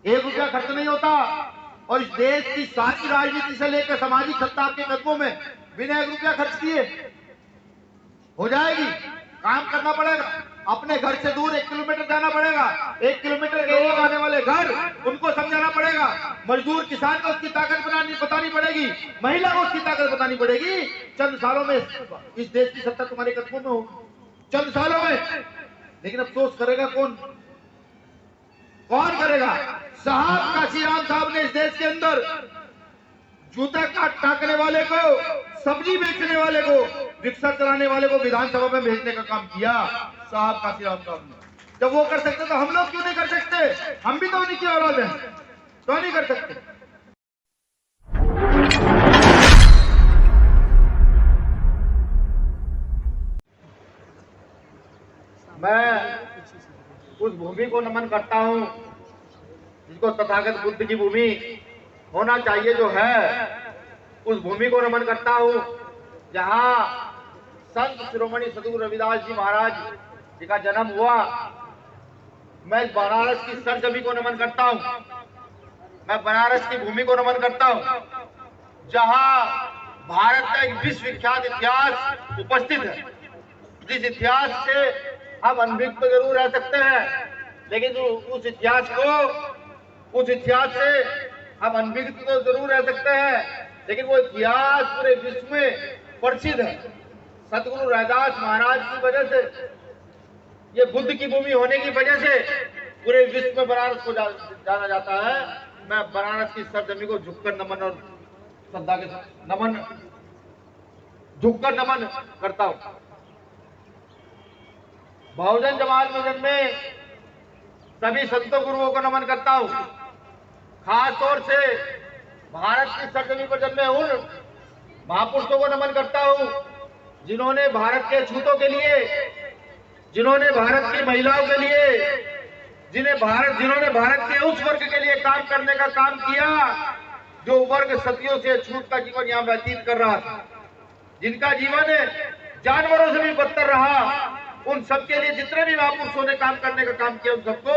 1 रुपया खर्च नहीं होता। और इस देश की सारी राजनीति से लेकर सामाजिक सत्ता आपके कदमों में बिना 1 रुपया खर्च किए हो जाएगी। काम करना पड़ेगा, अपने घर से दूर 1 किलोमीटर जाना पड़ेगा, 1 किलोमीटर के एरिया में आने वाले घर उनको समझाना पड़ेगा, मजदूर किसान को उसकी ताकत बतानी पड़ेगी, महिला को उसकी ताकत बतानी पड़ेगी। चंद सालों में इस देश की सत्ता तुम्हारे कदमों में होगी, चंद सालों में। लेकिन अफसोस करेगा कौन? कौन करेगा? साहब काशीराम साहब ने इस देश के अंदर जूता काटने वाले को, सब्जी बेचने वाले को, रिक्शा चलाने वाले को विधानसभा में भेजने का काम किया साहब काशीराम साहब ने। जब वो कर सकते तो हम लोग क्यों नहीं कर सकते? हम भी तो उन्हीं की औलाद हैं, तो नहीं कर सकते। मैं उस भूमि को नमन करता हूं जिसको तथागत बुद्ध की भूमि होना चाहिए जो है, उस भूमि को नमन करता हूं जहां संत शिरोमणि सदगुरु रविदास जी महाराज जी का जन्म हुआ। मैं बनारस की सरजमी को नमन करता हूं, मैं बनारस की भूमि को नमन करता हूं जहां भारत का एक विश्वविख्यात इतिहास उपस्थित है। जिस इतिहास से हम अनभिज्ञ तो जरूर रह सकते हैं, लेकिन उस इतिहास से हम अनभिज्ञ तो जरूर रह सकते हैं, लेकिन वो इतिहास पूरे विश्व में प्रसिद्ध है। सतगुरु रविदास महाराज की वजह से, ये बुद्ध की भूमि होने की वजह से पूरे विश्व में बनारस को जाना जाता है। मैं बनारस की सरजमी को झुककर नमन और श्रद्धा के झुककर नमन करता हूं। बहुजन समाज में जन्मे सभी संतों गुरुओं को नमन करता हूं। खास तौर से भारत की सरजमी पर जन्मे उन महापुरुषों को नमन करता हूं जिन्होंने भारत के छूतों के लिए, जिन्होंने भारत की महिलाओं के लिए, जिन्होंने भारत के उस वर्ग के लिए काम करने का काम किया जो वर्ग सदियों से छूत का जीवन यहां व्यतीत कर रहा था, जिनका जीवन जानवरों से भी बदतर रहा। उन सबके लिए जितने भी महापुरुषों ने काम करने का काम किया, उन सबको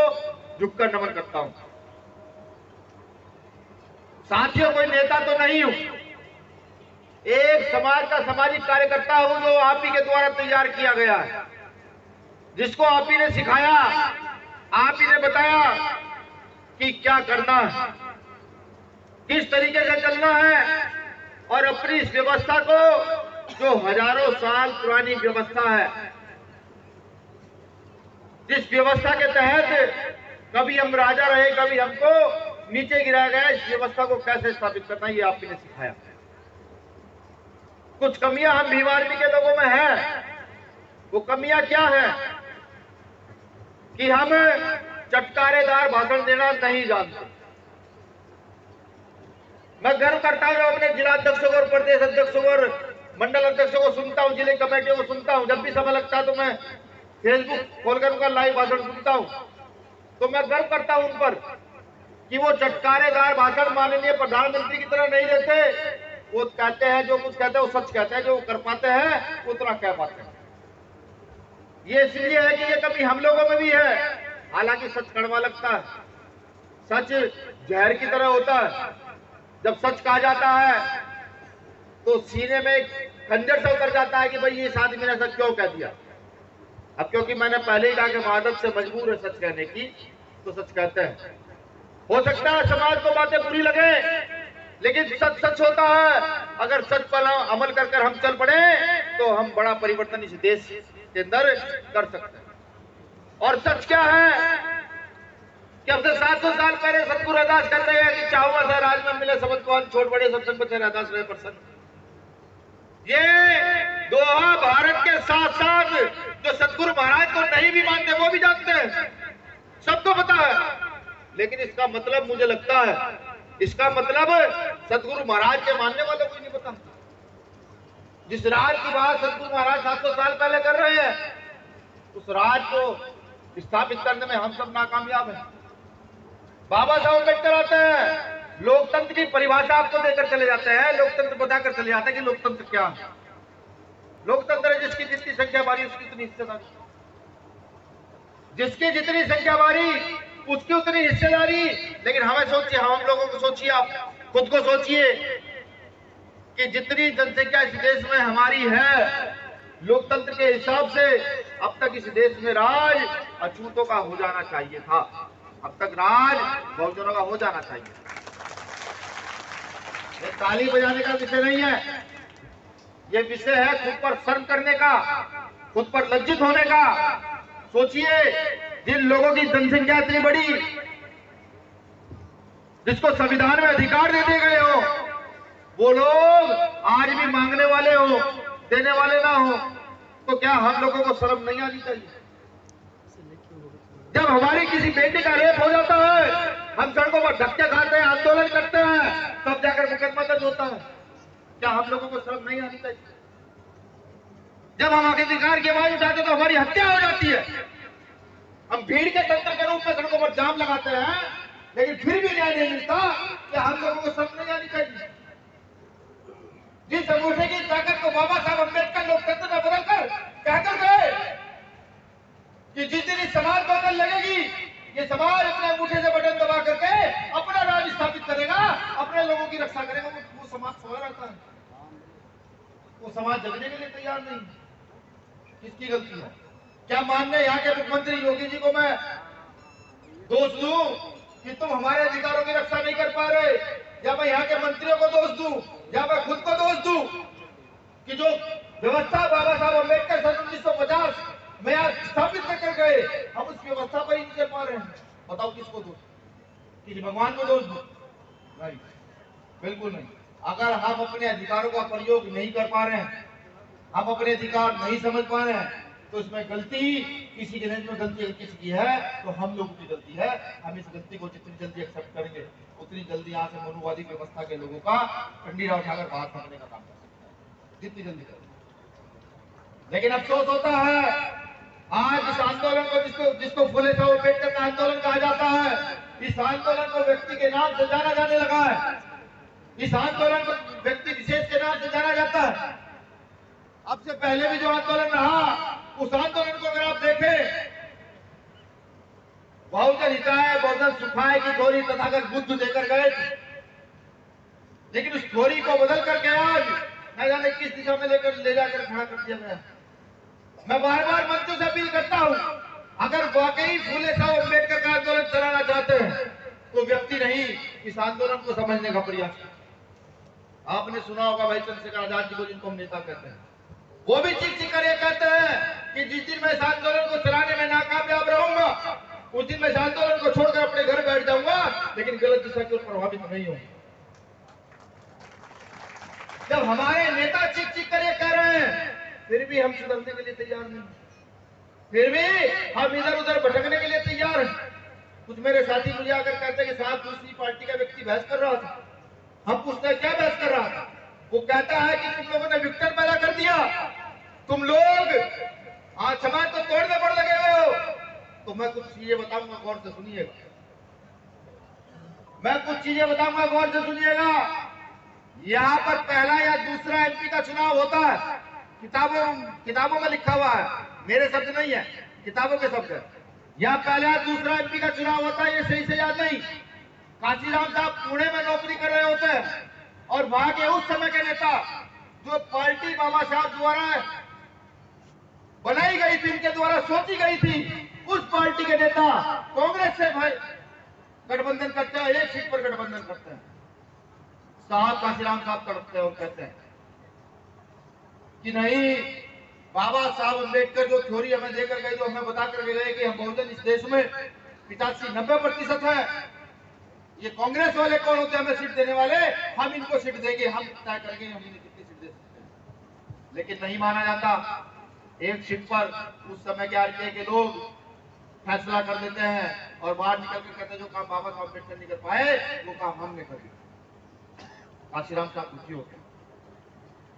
झुककर नमन करता हूं। साथियों, कोई नेता तो नहीं हूं, एक समाज का सामाजिक कार्यकर्ता हूं जो आप ही के द्वारा तैयार किया गया है, जिसको आप ही ने सिखाया, आप ही ने बताया कि क्या करना है, किस तरीके से चलना है, और अपनी इस व्यवस्था को, जो हजारों साल पुरानी व्यवस्था है, जिस व्यवस्था के तहत कभी हम राजा रहे, कभी हमको नीचे गिराया गया, इस व्यवस्था को कैसे स्थापित करना, ये आप ही ने सिखाया। कुछ कमियां हम भीम आर्मी के लोगों में हैं। वो कमियां क्या है कि हम चटकारेदार भाषण देना नहीं जानते। मैं गर्व करता हूं अपने जिला अध्यक्षों और प्रदेश अध्यक्षों और मंडल अध्यक्षों को सुनता हूं, जिले कमेटियों को सुनता हूं। जब भी समय लगता है तो मैं फेसबुक खोलकर उनका लाइव भाषण सुनता हूं, तो मैं गर्व करता हूं उन पर कि वो चटकारेदार भाषण माननीय प्रधानमंत्री की तरह नहीं देते। वो कहते हैं, जो कुछ कहते हैं वो सच कहते हैं, जो कर पाते हैं उतना कह पाते हैं। ये इसलिए है कि ये कभी हम लोगों में भी है। हालांकि सच कड़वा लगता है, सच जहर की तरह होता है। जब सच कहा जाता है तो सीने में एक खंजर से उतर जाता है कि भाई ये आदमी ने सच क्यों कह दिया। अब क्योंकि मैंने पहले ही कहा कि आदत से मजबूर है सच कहने की, तो सच कहते हैं। हो सकता है समाज को बातें बुरी लगे, लेकिन सच सच होता है। अगर सच पर अमल कर हम चल पड़े तो हम बड़ा परिवर्तन इस देश के अंदर कर सकते हैं। और सच क्या है कि अब से 700 साल पहले सतगुरु रविदास कहते हैं कि चाहुआ से राज में मिले सबक को छोड़ पड़े सत्संग बचे रविदास रहे प्रसन्न। ये दोहा भारत के साथ साथ जो सतगुरु महाराज को नहीं भी मानते वो भी जानते हैं, सबको पता है। लेकिन इसका मतलब मुझे लगता है, इसका मतलब सतगुरु महाराज के मानने वालों को नहीं पता। जिस राज की बात सतगुरु महाराज 700 साल पहले कर रहे हैं, उस राज को स्थापित करने में हम सब नाकामयाब हैं। बाबा साहब अम्बेडकर आते हैं, लोकतंत्र की परिभाषा आपको देकर चले जाते हैं, लोकतंत्र बताकर चले जाते हैं कि लोकतंत्र क्या है। लोकतंत्र है जिसकी जितनी संख्या बारी उसकी उतनी हिस्सेदारी, जिसकी जितनी संख्या बारी उसकी उतनी हिस्सेदारी। लेकिन हमें सोचिए, हम लोगों को सोचिए, आप खुद को सोचिए कि जितनी जनसंख्या इस देश में हमारी है, लोकतंत्र के हिसाब से अब तक इस देश में राज अछूतों का हो जाना चाहिए था। अब तक राज बहुजनों का हो जाना चाहिए। ये ताली बजाने का विषय नहीं है, ये विषय है खुद पर शर्म करने का, खुद पर लज्जित होने का। सोचिए, जिन लोगों की जनसंख्या इतनी बड़ी, जिसको संविधान में अधिकार दे दिए गए हो, वो लोग आज भी मांगने वाले हो, देने वाले ना हो, तो क्या हम लोगों को शर्म नहीं आनी चाहिए? जब हमारी किसी बेटी का रेप हो जाता है, हम सड़कों पर धक्के खाते हैं, आंदोलन करते हैं, तब जाकर मुकदमा दर्ज होता है। क्या हम लोगों को शर्म नहीं आनी चाहिए? जब हम अधिकार की आवाज उठाते तो हमारी हत्या हो जाती है। हम भीड़ के तंत्र के रूप में सड़कों पर जाम लगाते हैं, लेकिन फिर भी न्याय नहीं मिलता। क्या हम लोगों को शर्म नहीं आनी चाहिए? जिस अंगूठे की ताकत को बाबा साहब अम्बेडकर लोकतंत्र में बदलकर कहकर गए कि जिस दिन इस समाज को अकल लगेगी, ये समाज अपने अंगूठे से बटन दबा करके अपना राज स्थापित करेगा, अपने लोगों की रक्षा करेगा, वो समाज सोया रहता है। वो समाज जगने के लिए तैयार नहीं। किसकी गलती है? क्या मानने यहाँ के मुख्यमंत्री योगी जी को मैं दोष दूं कि तुम हमारे अधिकारों की रक्षा नहीं कर पा रहे, या मैं यहाँ के मंत्रियों को दोष दूं, या मैं खुद को दोष दूं कि जो व्यवस्था बाबा साहब अम्बेडकर सन 1950 में आज स्थापित कर गए, हम उस व्यवस्था पर ही नहीं चल पा रहे हैं? बताओ किसको दोष? किसी भगवान को दोष दो? नहीं, बिल्कुल नहीं। अगर हम अपने अधिकारों का प्रयोग नहीं कर पा रहे हैं, हम अपने अधिकार नहीं समझ पा रहे हैं, तो इसमें गलती किसी के नहीं में गलती किसी की है तो हम लोगों की गलती है। हम इस गलती को जितनी जल्दी एक्सेप्ट करेंगे, उतनी जल्दी यहाँ से मनुवादी व्यवस्था के लोगों का कंडीरा उठाकर बाहर फेंकने का काम कर सकते हैं, जितनी जल्दी करेंगे। लेकिन अफसोस होता है, आज इस आंदोलन को जिसको फुले साहब अम्बेडकर का आंदोलन कहा जाता है, इस आंदोलन को व्यक्ति के नाम से जाना जाने लगा है। इस आंदोलन को व्यक्ति विशेष के नाम से जाना जाता है। अब से पहले भी जो आंदोलन रहा, उस आंदोलन को अगर आप देखें, बहुजन हिताय बहुजन सुखाय की थोड़ी तथागत बुद्ध देकर गए थे, लेकिन उस थोड़ी को बदल करके आज न जाने किस दिशा में ले जाकर खड़ा कर दिया गया। मैं बार बार मंचों से अपील करता हूं, अगर वाकई फूले साहब अम्बेडकर का आंदोलन चलाना चाहते हैं तो व्यक्ति नहीं, इस आंदोलन को समझने का प्रयास। आपने सुना होगा भाई चंद्रशेखर आजाद जी को, जिनको हम नेता कहते हैं, वो भी चीख कर ये कहते हैं कि जिस दिन मैं इस आंदोलन को चलाने में नाकामयाब रहूंगा, उस दिन मैं इस आंदोलन को छोड़कर अपने घर बैठ जाऊंगा, लेकिन गलत दिशा की ओर प्रभावित नहीं होंगे। जब हमारे नेता चीख कर ये कह रहे हैं, फिर भी हम सुधरने के लिए तैयार नहीं, फिर भी हम इधर उधर भटकने के लिए तैयार हैं। कुछ मेरे साथी मुझे आकर कहते हैं कि साहब दूसरी पार्टी का व्यक्ति बहस कर रहा था। हम पूछते हैं क्या बहस कर रहा था? वो कहता है कि तुम लोगों ने विघटन पैदा कर दिया, तुम लोग आज समाज को तोड़ने पर लगे हुए हो। तो मैं कुछ चीजें बताऊंगा, गौर से सुनिएगा। मैं कुछ चीजें बताऊंगा, गौर से सुनिएगा। यहाँ पर पहला या दूसरा एमपी का चुनाव होता है, किताबों में लिखा हुआ है, मेरे शब्द नहीं है, किताबों के शब्द है। यहाँ पहला या दूसरा एमपी का चुनाव होता है, ये सही से याद नहीं। काशीराम साहब पुणे में नौकरी कर रहे होते हैं, और वहां के उस समय के नेता, जो पार्टी बाबा साहब द्वारा बनाई गई थी, उनके द्वारा सोची गई थी, उस पार्टी के नेता कांग्रेस से भाई गठबंधन करते हैं, एक सीट पर गठबंधन करते हैं। साहब काशीराम साहब तड़पते हैं और कहते हैं कि नहीं, बाबा साहब अम्बेडकर जो थ्योरी हमें देकर गए, जो हमें बता कर गए कि हम बहुजन इस देश में 85-90% है, ये कांग्रेस वाले कौन होते हैं हमें सीट देने वाले, हम इनको सीट देंगे, हम तय करेंगे हम इन्हें कितनी सीट दे सकते हैं। लेकिन नहीं माना जाता। एक सीट पर उस समय के आरपीआई के लोग फैसला कर देते हैं और बाहर निकल कर कहते हैं जो काम बाबा साहब अम्बेडकर नहीं कर पाए, वो काम हमने कर दिया। काशीराम साहब दुखी होते हैं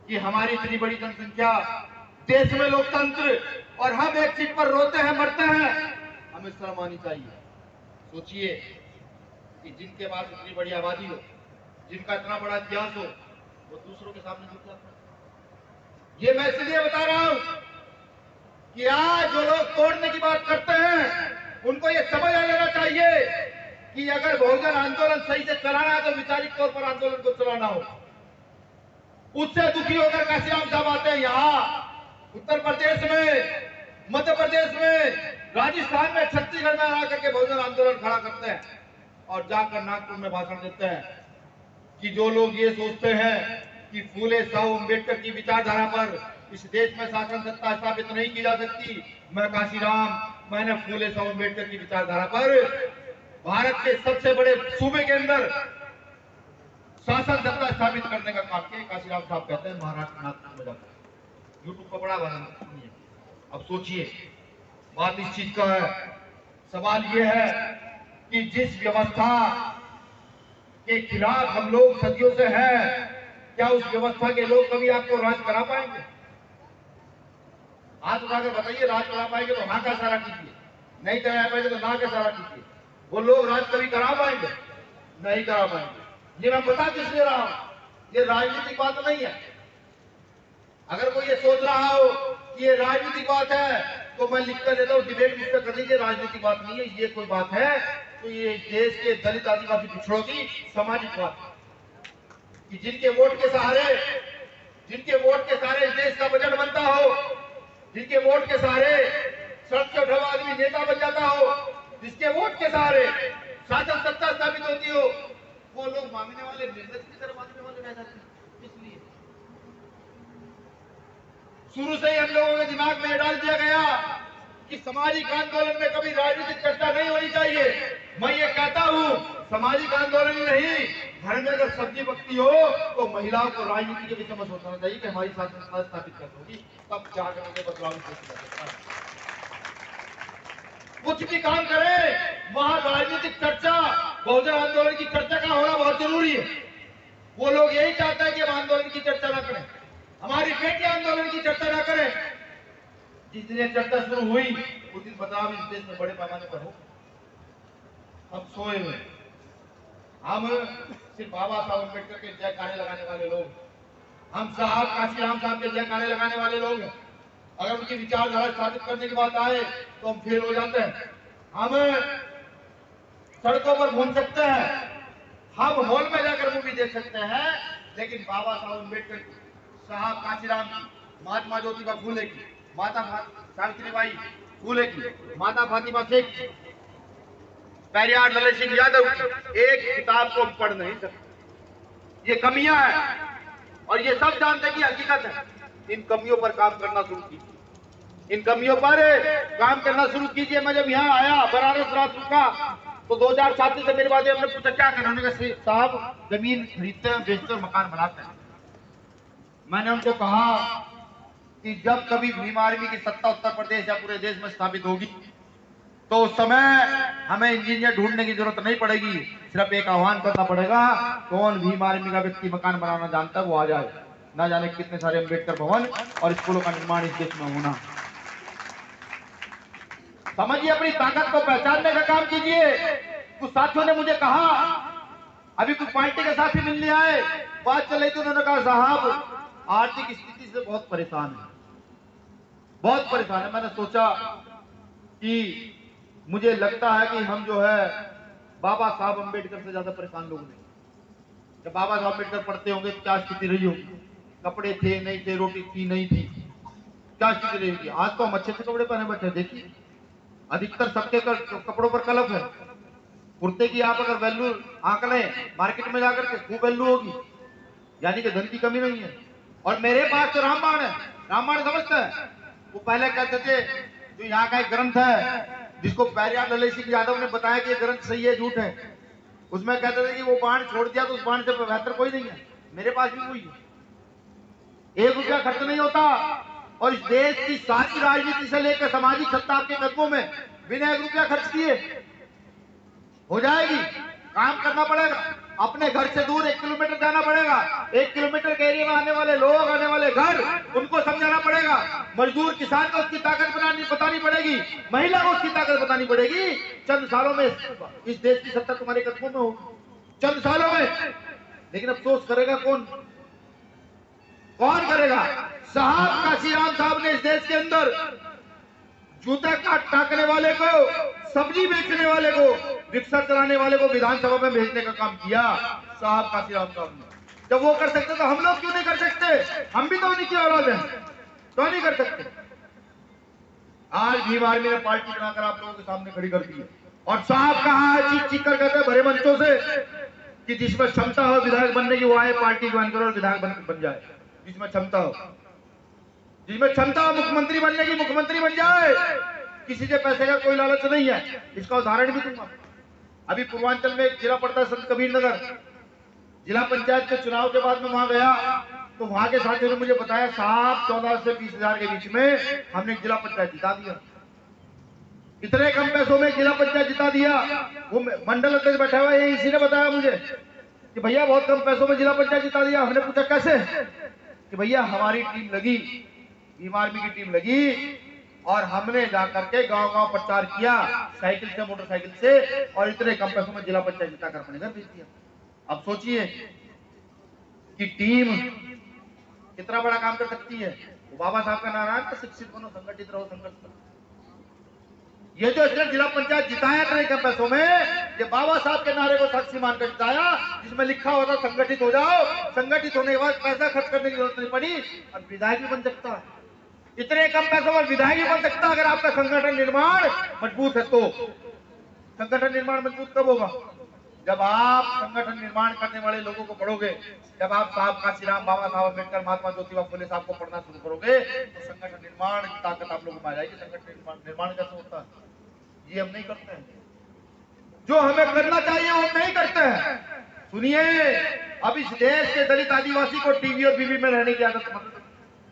कि हमारी इतनी बड़ी जनसंख्या, देश में लोकतंत्र, और हम एक सीट पर रोते हैं, मरते हैं, हमें शर्म आनी चाहिए। सोचिए कि जिनके पास इतनी बड़ी आबादी हो, जिनका इतना बड़ा इतिहास हो, वो दूसरों के सामने झुक जाता है। ये मैं इसलिए बता रहा हूं कि आज जो लोग तोड़ने की बात करते हैं, उनको ये समझ आ जाना चाहिए कि अगर बहुजन आंदोलन सही से चलाना है तो वैचारिक तौर पर आंदोलन को चलाना हो। उससे दुखी होकर काशीराम साहब आते हैं यहाँ उत्तर प्रदेश में, मध्य प्रदेश में, राजस्थान में, छत्तीसगढ़ में आकर के बहुजन आंदोलन खड़ा करते हैं और जाकर नागपुर में भाषण देते हैं कि जो लोग ये सोचते हैं कि फूले साहू अम्बेडकर की विचारधारा पर इस देश में शासन सत्ता स्थापित नहीं की जा सकती, मैं काशीराम, मैंने फूले साहू अम्बेडकर की विचारधारा पर भारत के सबसे बड़े सूबे के अंदर शासन सत्ता स्थापित करने का काम किया। काशीराम साहब कहते हैं महाराष्ट्र नागपुर में जाकर यूट्यूब पर बड़ा बना। अब सोचिए, बात इस चीज का है, सवाल यह है कि जिस व्यवस्था के खिलाफ हम लोग सदियों से हैं, क्या उस व्यवस्था के लोग कभी आपको राज करा पाएंगे? हाथ उठाकर बताइए, राज करा पाएंगे तो हाँ का इशारा कीजिए, नहीं करा पाएंगे तो ना का इशारा कीजिए। वो लोग राज कभी करा पाएंगे? नहीं करा पाएंगे। ये मैं बता किस ले रहा हूं, ये राजनीतिक बात नहीं है। अगर कोई ये सोच रहा हो कि ये राजनीतिक बात है तो मैं लिख कर देता हूँ, डिबेट मुझ पर कर लीजिए, राजनीतिक बात नहीं है। ये कोई बात है तो ये देश के दलित आदिवासी पिछड़ों की सामाजिक बात कि जिनके वोट के सहारे इस देश का बजट बनता हो, जिनके वोट के सहारे सड़क से उठा हुआ आदमी नेता बन जाता हो, जिसके वोट के सहारे शासन सत्ता स्थापित होती हो, वो लोग मांगने वाले निर्दय की तरफ मांगने वाले रह जाते हैं। इसलिए शुरू से ही हम लोगों के दिमाग में डाल दिया गया कि सामाजिक आंदोलन में कभी राजनीतिक चर्चा नहीं होनी चाहिए। मैं ये कहता हूँ, सामाजिक आंदोलन ही नहीं, घर में अगर सब्जी पकती हो तो महिलाओं को राजनीति के विषय में सोचना चाहिए कि हमारी शासन सत्ता स्थापित कर होगी, तब जाकर बदलाव कुछ भी काम करें, वहां राजनीतिक चर्चा, बहुजन आंदोलन की चर्चा का होना बहुत जरूरी है। वो लोग यही चाहते हैं कि हम आंदोलन की चर्चा ना करें, हमारी बेटी आंदोलन की चर्चा ना करें। जिस दिन चर्चा शुरू हुई उस दिन बदलाव इस देश में बड़े पैमाने पर हो। हम सोए हुए, हम सिर्फ बाबा साहब अम्बेडकर के जयकारे लगाने वाले लोग, हम साहब काशीराम साहब के जयकारे लगाने वाले लोग, अगर उनकी विचारधारा स्थापित करने की बात आए तो हम फेल हो जाते हैं। हम सड़कों पर घूम सकते हैं, हम हॉल में जाकर मूवी देख सकते हैं, लेकिन बाबा साहब अम्बेडकर, साहब काशीराम, महात्मा ज्योतिबा फूले की, माता सावित्रीबाई फूले की, माता फातिमा शेख की, पेरियार ललित सिंह यादव की एक किताब को पढ़ नहीं सकते। ये कमियां हैं और ये सब जानते कि हकीकत है। इन कमियों पर काम करना शुरू कीजिए, इन कमियों पर काम करना शुरू कीजिए। मैं जब यहाँ आया, बनारस रात रुका, तो 2000 छात्री से मेरी बात हमने पूछा क्या करना, उन्होंने कहा साहब जमीन खरीदते हैं, बेचते हैं, मकान बनाते हैं। मैंने उनको कहा कि जब कभी भीम आर्मी की सत्ता उत्तर प्रदेश या पूरे देश में स्थापित होगी तो उस समय हमें इंजीनियर ढूंढने की जरूरत नहीं पड़ेगी, सिर्फ एक आह्वान करना पड़ेगा, कौन भीम आर्मी का व्यक्ति मकान बनाना जानता है वो आ जाए। ना जाने कितने सारे अम्बेडकर भवन और स्कूलों का निर्माण इस देश में होना। समझिए, अपनी ताकत को पहचानने का काम कीजिए। कुछ साथियों ने मुझे कहा, अभी कुछ पार्टी के साथी मिलने आए, बात चल रही थी, उन्होंने कहा साहब आर्थिक स्थिति से बहुत परेशान है, बहुत परेशान है। मैंने सोचा कि मुझे लगता है कि हम जो है बाबा साहब अम्बेडकर से ज्यादा परेशान लोग नहीं। जब बाबा साहब अम्बेडकर पढ़ते होंगे तो क्या स्थिति रही होगी, कपड़े थे नहीं थे, रोटी थी नहीं थी, क्या स्थिति रही होगी। आज तो हम अच्छे से कपड़े पहने बैठे, देखिए अधिकतर सबके कपड़ों पर कलफ है। कुर्ते की आप अगर वैल्यू आंक लें मार्केट में जाकर के खूब वैल्यू होगी, यानी कि धन की कमी नहीं है। और मेरे पास तो रामबाण है, रामबाण समझते हैं, वो पहले कहते थे जो यहाँ का एक ग्रंथ है जिसको पेरियार ललित सिंह यादव ने बताया कि ये ग्रंथ सही है झूठ है, उसमें कहते थे कि वो बाण छोड़ दिया तो उस बाण से बेहतर कोई नहीं है। मेरे पास भी वही है, 1 रुपया खर्च नहीं होता और इस देश की सारी राजनीति से लेकर सामाजिक सत्ता आपके कदमों में बिना 1 रुपया खर्च किए हो जाएगी। काम करना पड़ेगा, अपने घर से दूर 1 किलोमीटर जाना पड़ेगा, 1 किलोमीटर के एरिया में आने वाले लोग, आने वाले घर, उनको समझाना पड़ेगा। मजदूर किसान को उसकी ताकत बतानी पड़ेगी, महिला को उसकी ताकत बतानी पड़ेगी। चंद सालों में इस देश की सत्ता तुम्हारे कदमों में होगी, चंद सालों में। लेकिन अफसोस करेगा कौन, कौन करेगा? साहब काशीराम साहब ने इस देश के अंदर जूता काट टाकने वाले को, सब्जी बेचने वाले को, रिक्शा चलाने वाले को विधानसभा में भेजने का काम किया साहब काशीराम साहब ने। जब वो कर सकते तो हम लोग क्यों नहीं कर सकते? हम भी तो उन्हीं की औलाद हैं, तो नहीं कर सकते। आज भीम आर्मी ने पार्टी बनाकर आप लोगों के सामने खड़ी कर दी है और साहब कहा है, चीख चीख कर कहते हैं भरे मंचों से कि जिसमें क्षमता हो विधायक बनने की वो आए, पार्टी ज्वाइन करो और विधायक बन जाए। जिसमें क्षमता हो, जिसमें क्षमता हो मुख्यमंत्री बनने की, मुख्यमंत्री बन जाए। किसी से पैसे का कोई लालच नहीं है। इसका उदाहरण भी दूंगा। अभी पूर्वांचल में एक जिला पड़ता है संत कबीर नगर, जिला पंचायत के चुनाव के बाद में वहां गया तो वहां के साथियों ने मुझे बताया साहब 14 से 20 हजार के बीच में हमने जिला पंचायत जिता दिया। इतने कम पैसों में जिला पंचायत जिता दिया। वो मंडल अध्यक्ष बैठा हुआ है, इसी ने बताया मुझे कि भैया बहुत कम पैसों में जिला पंचायत जिता दिया। हमने पूछा कैसे? कि भैया हमारी टीम लगी, भीम आर्मी की टीम लगी और हमने जाकर के गांव-गांव प्रचार किया साइकिल से, मोटरसाइकिल से, और इतने कम पैसों में जिला पंचायत जिता कर अपने घर भेज दिया। अब सोचिए कि टीम कितना बड़ा काम कर सकती है। वो बाबा साहब का नारा है, शिक्षित बनो, संगठित रहो, संघर्ष करो। ये जो इसने जिला पंचायत जिताया इतने कम पैसों में, ये बाबा साहब के नारे को साक्षी मानकर जिताया, जिसमें लिखा होता संगठित हो जाओ। संगठित होने के बाद पैसा खर्च करने की जरूरत नहीं पड़ी और विधायक भी बन सकता है। इतने कम पैसों में विधायक भी बन सकता है अगर आपका संगठन निर्माण मजबूत है तो। संगठन निर्माण मजबूत कब होगा? जब आप संगठन निर्माण करने वाले लोगों को पढ़ोगे, जब आप साहब काशीराम, बाबा साहब अम्बेडकर, महात्मा ज्योतिबा फुले साहब को पढ़ना शुरू करोगे तो संगठन निर्माण की ताकत आप लोगों को आ जाएगी। संगठन निर्माण कैसे होता है ये हम नहीं करते हैं। जो हमें करना चाहिए वो नहीं करते हैं। सुनिए, अब इस देश के दलित आदिवासी को टीवी और बीबी में रहने की आदत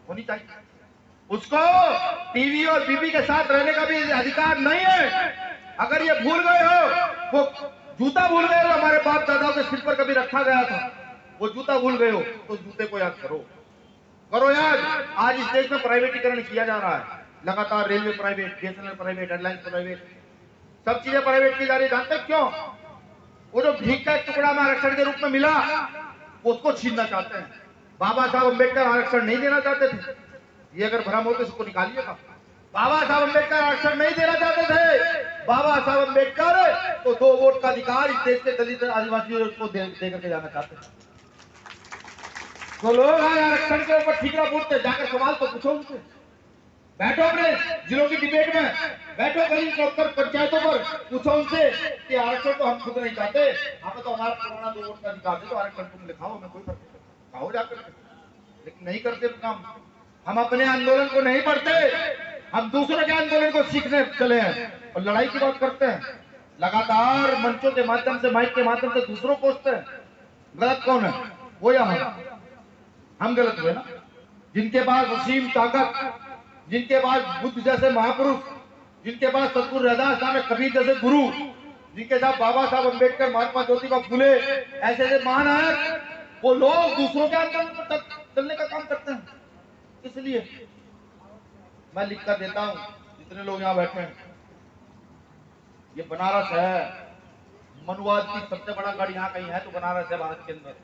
होनी चाहिए। उसको टीवी और बीबी के साथ रहने का भी अधिकार नहीं है। अगर ये भूल गए हो, वो जूता भूल गए हो हमारे बाप दादाओं के सिर पर कभी रखा गया था, वो जूता भूल गए हो तो जूते को याद करो, करो याद। आज इस देश में प्राइवेटीकरण किया जा रहा है लगातार। Railway private, BSNL private, airlines private, सब चीजें प्राइवेट की जा रही। जानते क्यों? वो जो भीख का टुकड़ा में आरक्षण के रूप में मिला उसको छीनना चाहते हैं। बाबा साहब अम्बेडकर आरक्षण नहीं देना चाहते थे, ये अगर भ्रम हो तो इसको निकालिएगा। बाबा साहब अम्बेडकर आरक्षण नहीं देना चाहते थे। बाबा साहब अम्बेडकर तो 2 वोट का अधिकार इस देश के दलित आदिवासियों को दे करके जाना चाहते हैं। तो लोग आज आरक्षण के ऊपर ठीकरा पूछते, जाकर सवाल तो पूछो उनसे। बैठो अपने जिलों की डिबेट में, बैठो गली चौकर पंचायतों पर, पूछो उनसे कि आरक्षण तो हम खुद नहीं चाहते, हमें तो हमारा पुराना 2 वोट का अधिकार है, तो आरक्षण तुम लिखाओ, हमें कोई फर्क नहीं पड़ता, जाकर। लेकिन नहीं करते काम। हम अपने आंदोलन को नहीं पढ़ते, हम दूसरे के आंदोलन को सीखने चले हैं और लड़ाई की बात करते हैं। लगातार मंचों के माध्यम से, माइक के माध्यम से दूसरों को कोसते हैं। गलत कौन है? वो या हम गलत हुए ना। जिनके पास असीम ताकत, जिनके पास बुद्ध जैसे महापुरुष, जिनके पास सतगुरु रैदास नानक कबीर जैसे गुरु, जिनके साथ बाबा साहब अम्बेडकर, महात्मा ज्योतिबा फुले ऐसे महानायक, वो लोग दूसरों के आंदोलन पर चलने का काम करते हैं। इसलिए मैं लिख कर देता हूं, जितने लोग यहाँ बैठे हैं, ये बनारस है, मनुवाद की सबसे बड़ा गढ़ यहाँ कहीं है तो बनारस है भारत के अंदर,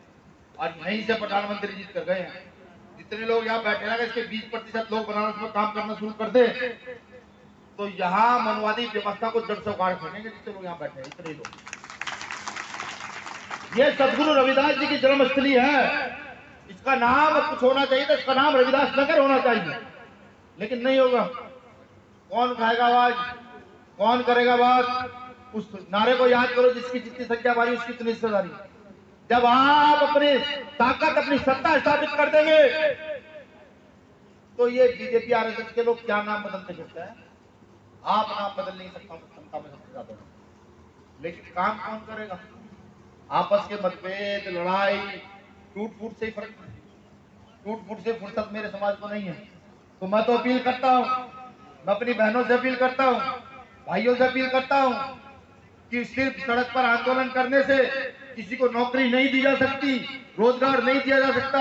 और यहीं से प्रधानमंत्री जीत कर गए हैं। जितने लोग यहाँ बैठे हैं, इसके 20% लोग बनारस में काम करना शुरू कर दे तो यहाँ मनुवादी व्यवस्था को जड़ से उखाड़ फेंकेंगे। जितने लोग यहाँ बैठे हैं इतने लोग, ये सदगुरु रविदास जी की जन्मस्थली है। इसका नाम कुछ होना चाहिए तो इसका नाम रविदास नगर होना चाहिए, लेकिन नहीं होगा। कौन उठाएगा आवाज, कौन करेगा बात? उस नारे को याद करो, जिसकी जितनी संख्या बारी उसकी इतनी हिस्सेदारी। जब आप अपनी ताकत, अपनी सत्ता स्थापित कर देंगे तो ये बीजेपी आरएसएस के लोग क्या नाम बदलते फिरते हैं। आप नाम बदल नहीं सकता क्षमता में सबसे ज्यादा, लेकिन काम कौन करेगा? आपस के मतभेद, लड़ाई, टूट फूट से ही फर्क, टूट फूट से फुर्सत मेरे समाज को नहीं है। तो मैं तो अपील करता हूं, मैं अपनी बहनों से अपील करता हूं, भाइयों से अपील करता हूं कि सिर्फ सड़क पर आंदोलन करने से किसी को नौकरी नहीं दी जा सकती, रोजगार नहीं दिया जा सकता,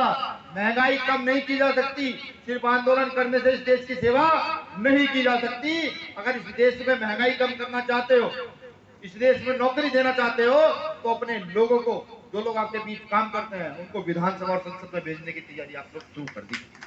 महंगाई कम नहीं की जा सकती। सिर्फ आंदोलन करने से इस देश की सेवा नहीं की जा सकती। अगर इस देश में महंगाई कम करना चाहते हो, इस देश में नौकरी देना चाहते हो, तो अपने लोगों को, जो लोग आपके बीच काम करते हैं, उनको विधानसभा और संसद में भेजने की तैयारी आप लोग शुरू कर दीजिए।